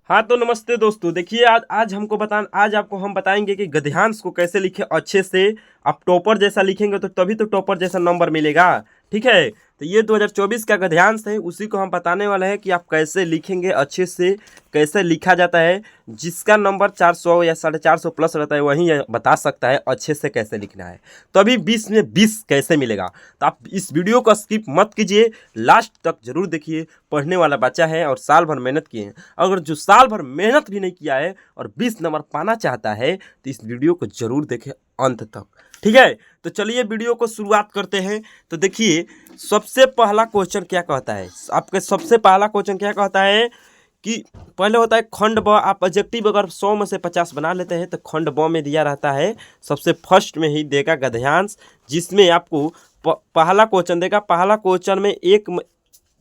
हाँ तो नमस्ते दोस्तों। देखिए आज आपको हम बताएंगे कि गद्यांश को कैसे लिखे अच्छे से। आप टॉपर जैसा लिखेंगे तो तभी तो टॉपर जैसा नंबर मिलेगा। ठीक है, तो ये 2024 का गद्यांश है, उसी को हम बताने वाले हैं कि आप कैसे लिखेंगे अच्छे से, कैसे लिखा जाता है। जिसका नंबर 400 या 450 प्लस रहता है वही बता सकता है अच्छे से कैसे लिखना है। तो अभी 20 में 20 कैसे मिलेगा, तो आप इस वीडियो को स्किप मत कीजिए, लास्ट तक जरूर देखिए। पढ़ने वाला बच्चा है और साल भर मेहनत किए हैं। अगर जो साल भर मेहनत भी नहीं किया है और 20 नंबर पाना चाहता है तो इस वीडियो को जरूर देखें अंत तक। ठीक है, तो चलिए वीडियो को शुरुआत करते हैं। तो देखिए सबसे पहला क्वेश्चन क्या कहता है, आपके सबसे पहला क्वेश्चन क्या कहता है कि पहले होता है खंड ब। आप एडजेक्टिव अगर 100 में से 50 बना लेते हैं तो खंड ब में दिया रहता है सबसे फर्स्ट में ही देगा गद्यांश, जिसमें आपको पहला क्वेश्चन देगा। पहला क्वेश्चन में एक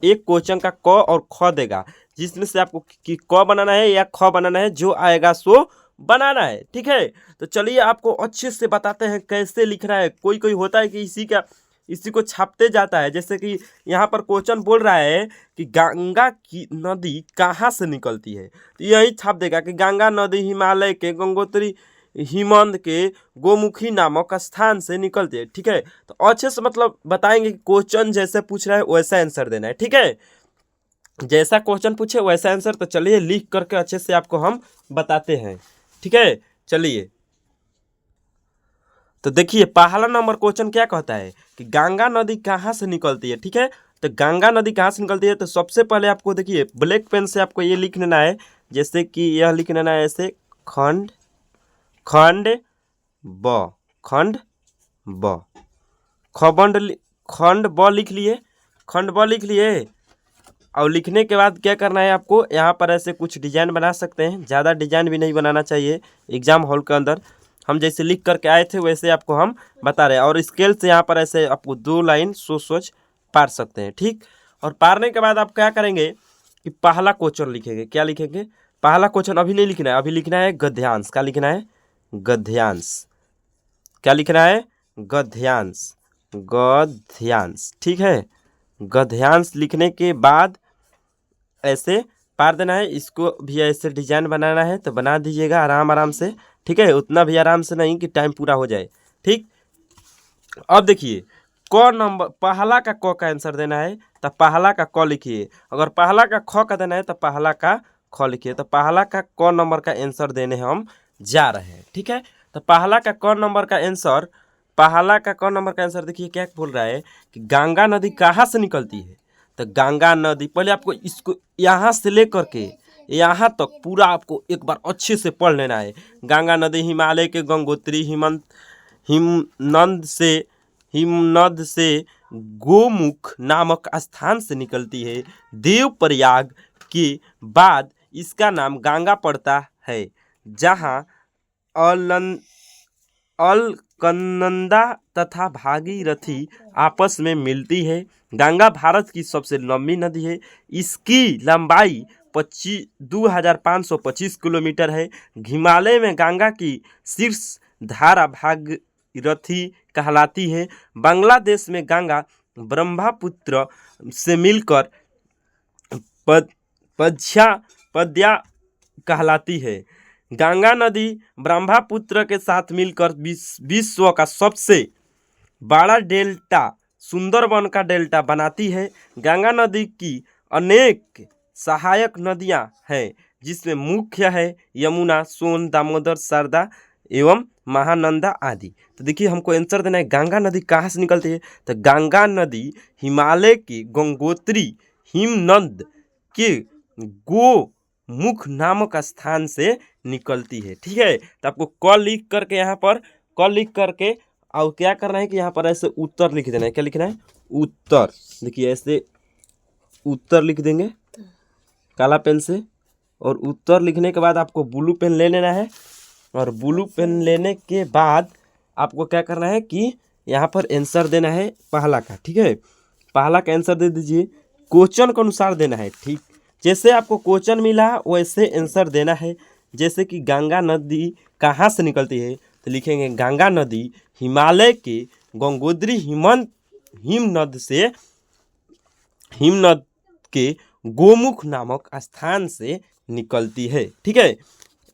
क्वेश्चन का क और ख देगा, जिसमें से आपको कि क बनाना है या ख बनाना है, जो आएगा सो बनाना है। ठीक है, तो चलिए आपको अच्छे से बताते हैं कैसे लिखना है। कोई कोई होता है कि इसी को छापते जाता है। जैसे कि यहाँ पर क्वेश्चन बोल रहा है कि गंगा की नदी कहाँ से निकलती है, तो यही छाप देगा कि गंगा नदी हिमालय के गंगोत्री हिमंद के गोमुखी नामक स्थान से निकलती है। ठीक है, तो अच्छे से मतलब बताएंगे कि क्वेश्चन जैसे पूछ रहा है वैसा आंसर देना है। ठीक है, जैसा क्वेश्चन पूछे वैसा आंसर। तो चलिए लिख करके अच्छे से आपको हम बताते हैं। ठीक है, चलिए तो देखिए पहला नंबर क्वेश्चन क्या कहता है कि गंगा नदी कहाँ से निकलती है। ठीक है, तो गंगा नदी कहाँ से निकलती है, तो सबसे पहले आपको देखिए ब्लैक पेन से आपको ये लिख लेना है। जैसे कि यह लिख लेना है ऐसे, खंड खंड ब, खंड ब, खंड ब लिख लिए, खंड ब लिख लिए। और लिखने के बाद क्या करना है आपको, यहाँ पर ऐसे कुछ डिजाइन बना सकते हैं, ज़्यादा डिजाइन भी नहीं बनाना चाहिए। एग्जाम हॉल के अंदर हम जैसे लिख करके आए थे वैसे आपको हम बता रहे हैं। और स्केल से यहाँ पर ऐसे आपको 2 लाइन सोच पार सकते हैं। ठीक, और पारने के बाद आप क्या करेंगे कि पहला क्वेश्चन लिखेंगे। क्या लिखेंगे, पहला क्वेश्चन अभी नहीं लिखना है, अभी लिखना है गद्यांश। क्या लिखना है, गद्यांश। क्या लिखना है, गद्यांश, गद्यांश। ठीक है, गद्यांश लिखने के बाद ऐसे पार देना है। इसको भी ऐसे डिजाइन बनाना है तो बना दीजिएगा आराम से। ठीक है, उतना भी आराम से नहीं कि टाइम पूरा हो जाए। ठीक, अब देखिए क नंबर, पहला का क का आंसर देना है तो पहला का क लिखिए। अगर पहला का ख का देना है तो पहला का ख लिखिए। तो पहला का क नंबर का आंसर देने हम जा रहे हैं। ठीक है, तो पहला का क नंबर का आंसर, पहला का क नंबर का आंसर देखिए क्या बोल रहा है कि गंगा नदी कहाँ से निकलती है। तो गंगा नदी, पहले आपको इसको यहाँ से लेकर के यहाँ तक पूरा आपको एक बार अच्छे से पढ़ लेना है। गंगा नदी हिमालय के गंगोत्री हिमनद से गोमुख नामक स्थान से निकलती है। देवप्रयाग के बाद इसका नाम गंगा पड़ता है, जहाँ अलकनंदा तथा भागीरथी आपस में मिलती है। गंगा भारत की सबसे लंबी नदी है। इसकी लंबाई 2525 किलोमीटर है। हिमालय में गंगा की शीर्ष धारा भागीरथी कहलाती है। बांग्लादेश में गंगा ब्रह्मपुत्र से मिलकर पद्या कहलाती है। गंगा नदी ब्रह्मपुत्र के साथ मिलकर विश्व का सबसे बड़ा डेल्टा सुंदरबन का डेल्टा बनाती है। गंगा नदी की अनेक सहायक नदियां हैं, जिसमें मुख्य है यमुना, सोन, दामोदर, शारदा एवं महानंदा आदि। तो देखिए हमको आंसर देना है गंगा नदी कहाँ से निकलती है। तो गंगा नदी हिमालय के गंगोत्री हिमनद के गोमुख नामक स्थान से निकलती है। ठीक है, तो आपको क लिख करके यहाँ पर क लिख करके और क्या करना है कि यहाँ पर ऐसे उत्तर लिख देना है। क्या लिखना है, उत्तर। देखिए ऐसे उत्तर लिख देंगे काला पेन से। और उत्तर लिखने के बाद आपको ब्लू पेन ले लेना है। और ब्लू पेन लेने के बाद आपको क्या करना है कि यहाँ पर आंसर देना है पहला का। ठीक है, पहला का आंसर दे दीजिए, क्वेश्चन के अनुसार देना है। ठीक, जैसे आपको क्वेश्चन मिला वैसे आंसर देना है। जैसे कि गंगा नदी कहाँ से निकलती है, तो लिखेंगे गंगा नदी हिमालय के गंगोत्री हिमनद के गोमुख नामक स्थान से निकलती है। ठीक है,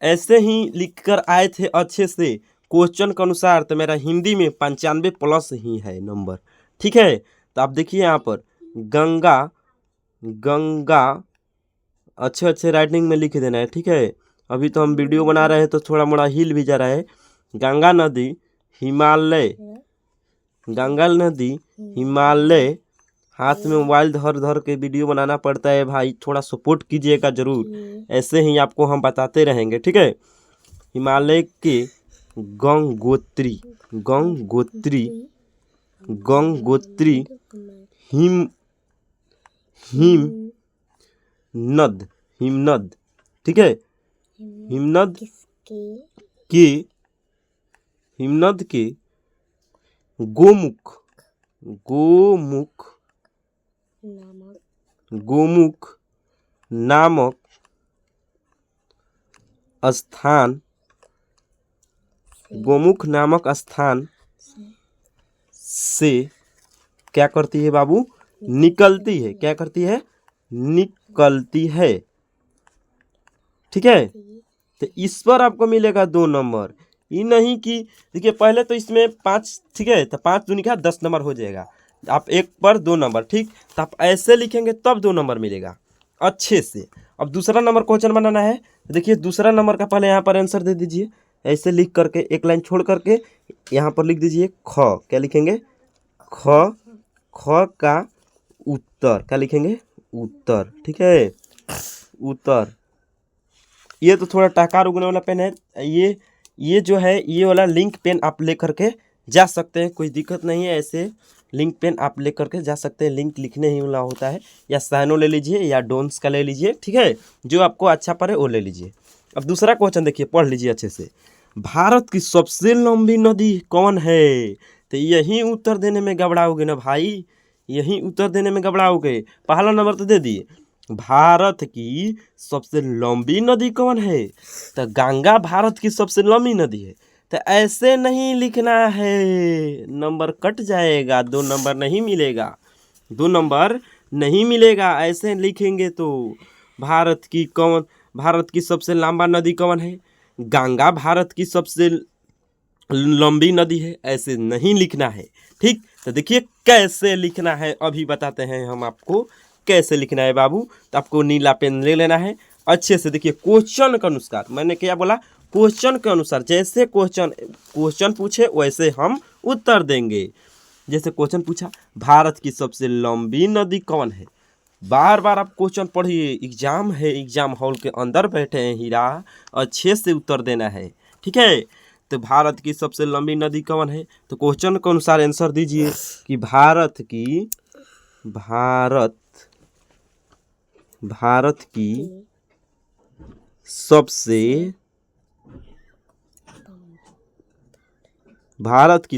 ऐसे ही लिख कर आए थे अच्छे से क्वेश्चन के अनुसार। तो मेरा हिंदी में 95+ ही है नंबर। ठीक है, तो आप देखिए यहाँ पर गंगा, गंगा अच्छे अच्छे राइटिंग में लिख देना है। ठीक है, अभी तो हम वीडियो बना रहे हैं तो थोड़ा मोड़ा हिल भी जा रहा है। गंगा नदी हिमालय, गंगा नदी हिमालय। हाथ में मोबाइल धर धर के वीडियो बनाना पड़ता है भाई, थोड़ा सपोर्ट कीजिएगा जरूर, ऐसे ही आपको हम बताते रहेंगे। ठीक है, हिमालय के गंगोत्री, गंगोत्री, गंगोत्री हिम हिम नद, हिमनद। ठीक है, हिमनद के, हिमनद के गोमुख, गोमुख, गोमुख नामक स्थान, गोमुख नामक स्थान से क्या करती है बाबू? निकलती है। क्या करती है? निकलती है। ठीक है, तो इस पर आपको मिलेगा 2 नंबर। ये नहीं कि देखिए पहले तो इसमें 5, ठीक है, तो 5 दूनी का 10 नंबर हो जाएगा। आप एक पर 2 नंबर, ठीक, तो आप ऐसे लिखेंगे तब 2 नंबर मिलेगा अच्छे से। अब दूसरा नंबर क्वेश्चन बनाना है। देखिए दूसरा नंबर का पहले यहाँ पर आंसर दे दीजिए, ऐसे लिख करके एक लाइन छोड़ करके यहाँ पर लिख दीजिए ख। क्या लिखेंगे? ख, ख का उत्तर। क्या लिखेंगे? उत्तर। ठीक है, उत्तर। ये तो थोड़ा टाकार उगने वाला पेन है। ये जो है ये वाला लिंक पेन आप ले करके जा सकते हैं, कोई दिक्कत नहीं है। ऐसे लिंक पेन आप ले करके जा सकते हैं, लिंक लिखने ही वाला होता है। या साइनो ले लीजिए या डोन्स का ले लीजिए। ठीक है, जो आपको अच्छा पड़े वो ले लीजिए। अब दूसरा क्वेश्चन देखिए, पढ़ लीजिए अच्छे से। भारत की सबसे लंबी नदी कौन है? तो यही उत्तर देने में घबराओगे ना भाई, यही उत्तर देने में घबराओगे। पहला नंबर तो दे दिए, भारत की सबसे लंबी नदी कौन है? तो गंगा भारत की सबसे लंबी नदी है। तो ऐसे नहीं लिखना है, नंबर कट जाएगा, 2 नंबर नहीं मिलेगा, 2 नंबर नहीं मिलेगा। ऐसे लिखेंगे तो भारत की सबसे लंबा नदी कौन है? गंगा भारत की सबसे लंबी नदी है, ऐसे नहीं लिखना है। ठीक, तो देखिए कैसे लिखना है, अभी बताते हैं हम आपको कैसे लिखना है बाबू। तो आपको नीला पेन ले लेना है अच्छे से। देखिए क्वेश्चन के अनुसार, मैंने क्या बोला? क्वेश्चन के अनुसार, जैसे क्वेश्चन पूछे वैसे हम उत्तर देंगे। जैसे क्वेश्चन पूछा भारत की सबसे लंबी नदी कौन है, बार बार आप क्वेश्चन पढ़िए। एग्जाम है, एग्जाम हॉल के अंदर बैठे हैं हीरा, अच्छे से उत्तर देना है। ठीक है, तो भारत की सबसे लंबी नदी कौन है? तो क्वेश्चन के अनुसार आंसर दीजिए कि भारत की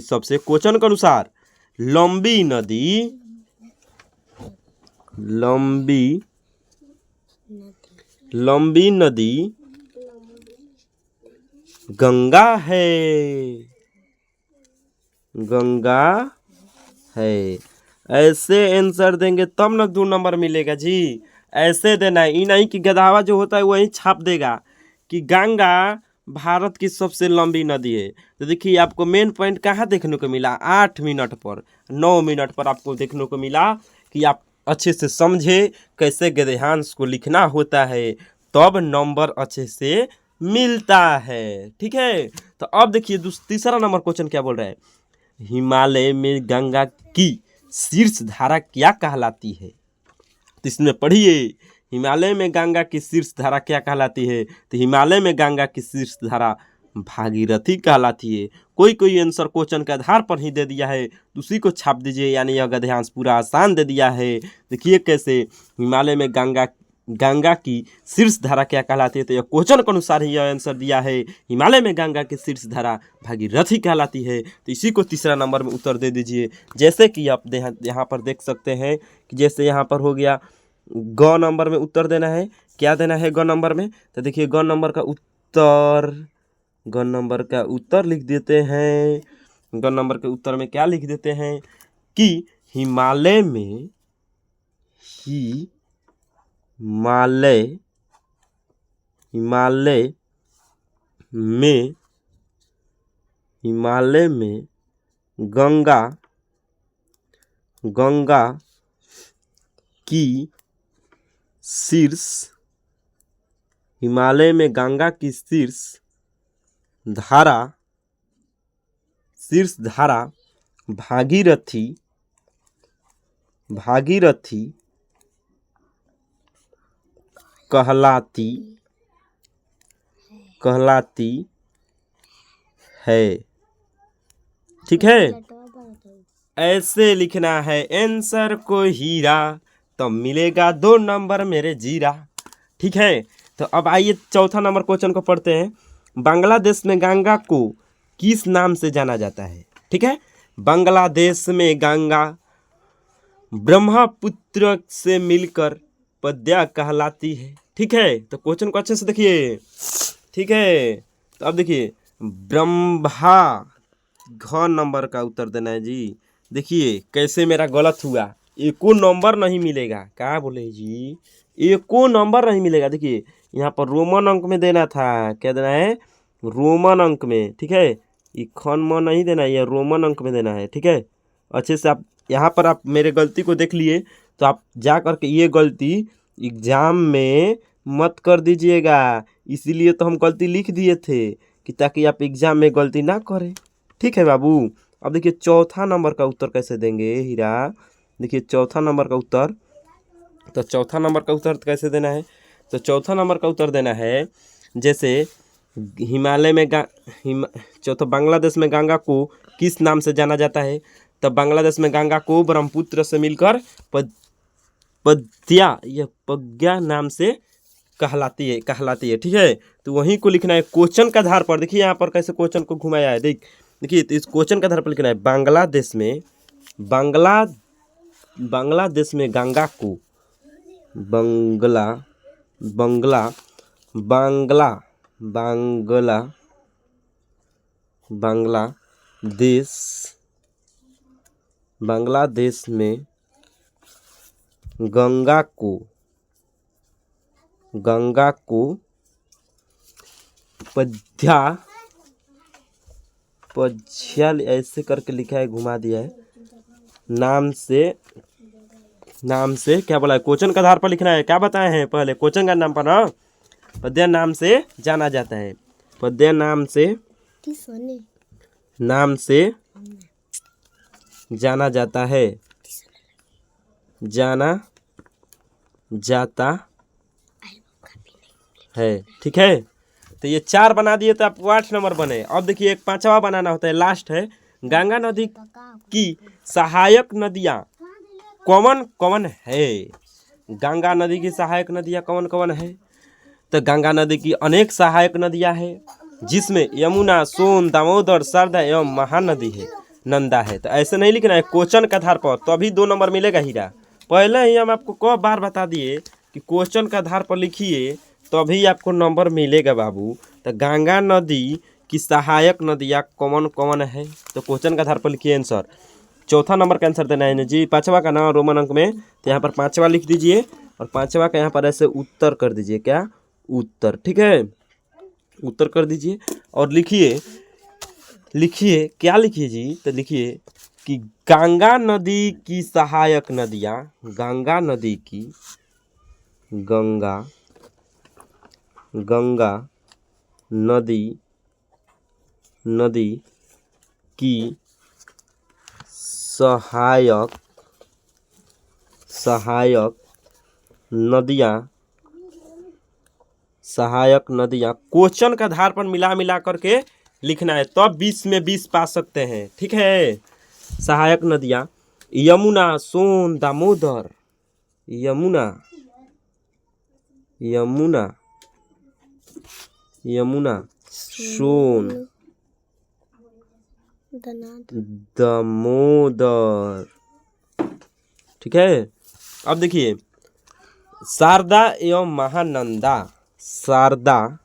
सबसे क्वेश्चन के अनुसार लंबी नदी गंगा है, गंगा है। ऐसे आंसर देंगे तब ना 2 नंबर मिलेगा जी। ऐसे देना है, ये नहीं कि गधावा जो होता है वही छाप देगा कि गंगा भारत की सबसे लंबी नदी है। तो देखिए आपको मेन पॉइंट कहाँ देखने को मिला? 8 मिनट पर, 9 मिनट पर आपको देखने को मिला कि आप अच्छे से समझे कैसे गद्यांश को लिखना होता है, तब नंबर अच्छे से मिलता है। ठीक है, तो अब देखिए तीसरा नंबर क्वेश्चन क्या बोल रहा है? हिमालय में गंगा की शीर्ष धारा क्या कहलाती है? तो इसमें पढ़िए, हिमालय में गंगा की शीर्ष धारा क्या कहलाती है? तो हिमालय में गंगा की शीर्ष धारा भागीरथी कहलाती है। कोई आंसर क्वेश्चन के आधार पर ही दे दिया है, उसी को छाप दीजिए, यानी यह गद्यांश पूरा आसान दे दिया है। देखिए कैसे, हिमालय में गंगा की शीर्ष धारा क्या कहलाती है? तो यह क्वेश्चन के अनुसार ही यह आंसर दिया है, हिमालय में गंगा की शीर्ष धारा भागीरथी कहलाती है। तो इसी को तीसरा नंबर में उत्तर दे दीजिए। जैसे कि आप यहाँ पर देख सकते हैं कि जैसे यहाँ पर हो गया, ग नंबर में उत्तर देना है। क्या देना है ग नंबर में? तो देखिए ग नंबर का उत्तर लिख देते हैं। ग नंबर के उत्तर में क्या लिख देते हैं कि हिमालय में हिमालय में गंगा की शीर्ष हिमालय में गंगा की शीर्ष धारा भागीरथी कहलाती है। ठीक है, ऐसे लिखना है आंसर को हीरा, तो मिलेगा 2 नंबर मेरे जीरा। ठीक है, तो अब आइए चौथा नंबर क्वेश्चन को पढ़ते हैं। बांग्लादेश में गंगा को किस नाम से जाना जाता है? ठीक है, बांग्लादेश में गंगा ब्रह्मपुत्र से मिलकर पद्मा कहलाती है। ठीक है, तो क्वेश्चन को अच्छे से देखिए। ठीक है, तो अब देखिए ब्रह्मा घ नंबर का उत्तर देना है जी। देखिए कैसे मेरा गलत हुआ, एको नंबर नहीं मिलेगा। क्या बोले जी, एको नंबर नहीं मिलेगा। देखिए यहाँ पर रोमन अंक में देना था, क्या देना है? रोमन अंक में। ठीक है, ये खन म नहीं देना है, ये रोमन अंक में देना है। ठीक है, अच्छे से आप यहाँ पर आप मेरे गलती को देख लिए, तो आप जा करके ये गलती एग्जाम में मत कर दीजिएगा। इसीलिए तो हम गलती लिख दिए थे कि ताकि आप एग्जाम में गलती ना करें। ठीक है बाबू, अब देखिए चौथा नंबर का उत्तर कैसे देंगे हीरा। देखिए चौथा नंबर का उत्तर, तो चौथा नंबर का उत्तर कैसे देना है? तो चौथा नंबर का उत्तर देना है जैसे हिमालय में चौथा बांग्लादेश में गंगा को किस नाम से जाना जाता है? तो बांग्लादेश में गंगा को ब्रह्मपुत्र से मिलकर पद्मा नाम से कहलाती है। ठीक है, तो वहीं को लिखना है क्वेश्चन के आधार पर। देखिए यहाँ पर कैसे क्वेश्चन को घुमाया है। देखिए तो इस क्वेश्चन के आधार पर लिखना है बांग्लादेश में गंगा को बांग्लादेश में गंगा को पद्मा ऐसे करके लिखा है, घुमा दिया है, नाम से क्या बोला है? क्वेश्चन के आधार पर लिखना है। क्या बताए हैं पहले? क्वेश्चन का नाम पर ना पद्मा नाम से जाना जाता है। पद्मा नाम से जाना जाता है। ठीक है, तो ये 4 बना दिए तो आपको 8 नंबर बने। अब देखिए एक 5वां बनाना होता है, लास्ट है। गंगा नदी की सहायक नदियाँ कौन कौन है? गंगा नदी की सहायक नदियाँ कौन कौन है? तो गंगा नदी की अनेक सहायक नदियाँ है, जिसमें यमुना, सोन, दामोदर, सरदा एवं महानदी है, नंदा है। तो ऐसे नहीं लिखना है, क्वेश्चन के आधार पर, तो अभी 2 नंबर मिलेगा हीरा। पहले ही हम आपको कई बार बता दिए कि क्वेश्चन के आधार पर लिखिए तो अभी आपको नंबर मिलेगा बाबू। तो गंगा नदी की सहायक नदियाँ कौन कौन है? तो क्वेश्चन के आधार पर लिखिए आंसर। चौथा नंबर का आंसर देना है जी। 5वां का नाम रोमन अंक में, तो यहाँ पर 5वां लिख दीजिए और 5वां का यहाँ पर ऐसे उत्तर कर दीजिए। क्या उत्तर? ठीक है, उत्तर कर दीजिए और लिखिए क्या लिखिए जी? तो लिखिए कि गंगा नदी की सहायक नदियाँ, गंगा नदी की सहायक नदियाँ क्वेश्चन के आधार पर मिला करके लिखना है, तब 20 में 20 पा सकते हैं। ठीक है, सहायक नदियाँ यमुना, सोन, दामोदर, यमुना, सोन, दामोदर। ठीक है, अब देखिए शारदा एवं महानंदा, शारदा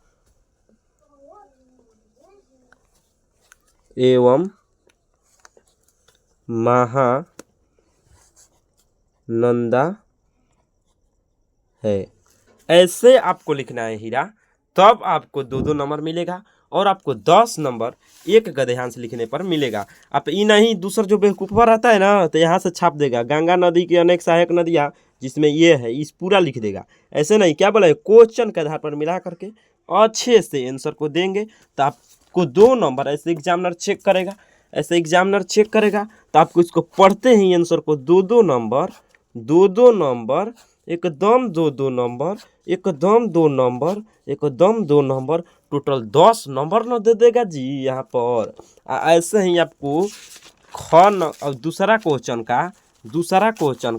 एवं महानंदा है, ऐसे आपको लिखना है हीरा। तब आपको 2-2 नंबर मिलेगा और आपको 10 नंबर एक गद्यांश लिखने पर मिलेगा। आप ये नहीं दूसरा जो बेवकूफ़ा रहता है ना तो यहाँ से छाप देगा गंगा नदी की अनेक सहायक नदियाँ जिसमें ये है इस पूरा लिख देगा। ऐसे नहीं, क्या बोला, क्वेश्चन के आधार पर मिला करके अच्छे से आंसर को देंगे तो आपको 2 नंबर ऐसे एग्जामिनर चेक करेगा। ऐसे एग्जामिनर चेक करेगा तो आपको इसको पढ़ते ही आंसर को 2-2 नंबर, 2-2 नंबर, एकदम 2-2 नंबर, एकदम 2 नंबर, एकदम 2 नंबर, टोटल 10 नंबर न दे देगा जी यहाँ पर। ऐसे ही आपको और दूसरा क्वेश्चन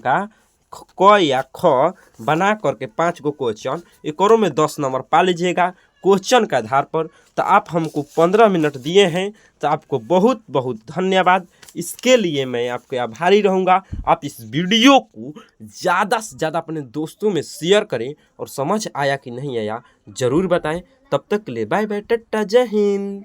का क या ख बना करके 5 गो क्वेश्चन एकरों में 10 नंबर पा लीजिएगा क्वेश्चन के आधार पर। तो आप हमको 15 मिनट दिए हैं तो आपको बहुत बहुत धन्यवाद। इसके लिए मैं आपके आभारी रहूँगा। आप इस वीडियो को ज़्यादा से ज़्यादा अपने दोस्तों में शेयर करें और समझ आया कि नहीं आया ज़रूर बताएं। तब तक के लिए बाय बाय, टाटा, जय हिंद।